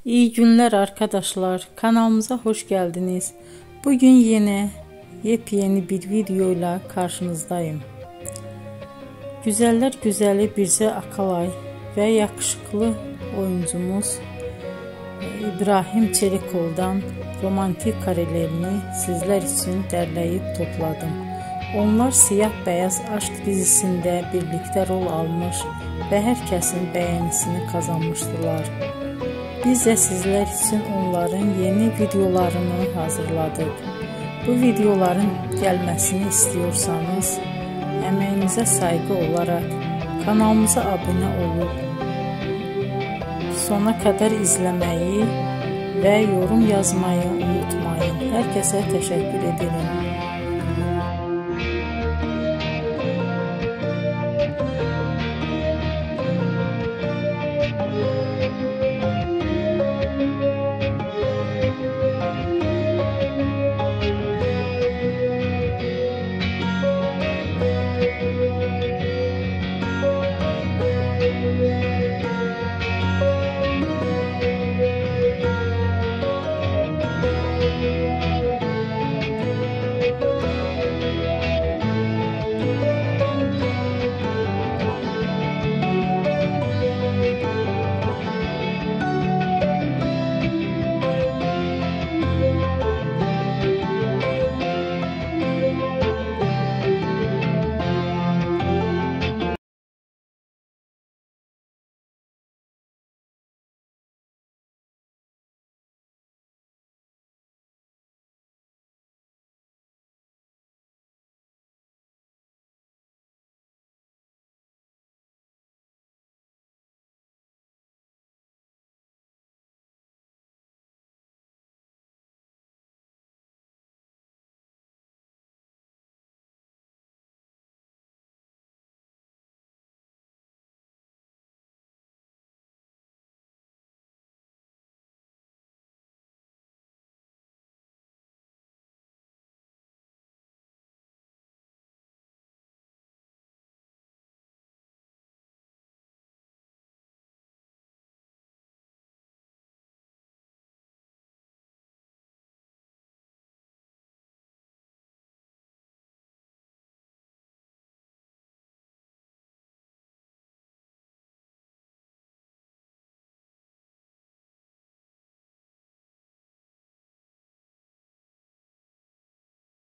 İyi günler arkadaşlar. Kanalımıza hoş geldiniz. Bugün yine yepyeni bir videoyla karşınızdayım. Güzeller güzeli Bircə Akalay ve yakışıklı oyuncumuz İbrahim Çelikov'dan romantik karelerini sizler için derleyip topladım. Onlar Siyah Beyaz Aşk dizisinde birlikte rol almış ve herkesin beğenisini kazanmıştılar. Biz de sizler için onların yeni videolarını hazırladık. Bu videoların gelmesini istiyorsanız emeğinize saygı olarak kanalımıza abone olup sona kadar izlemeyi ve yorum yazmayı unutmayın. Herkese teşekkür ederim.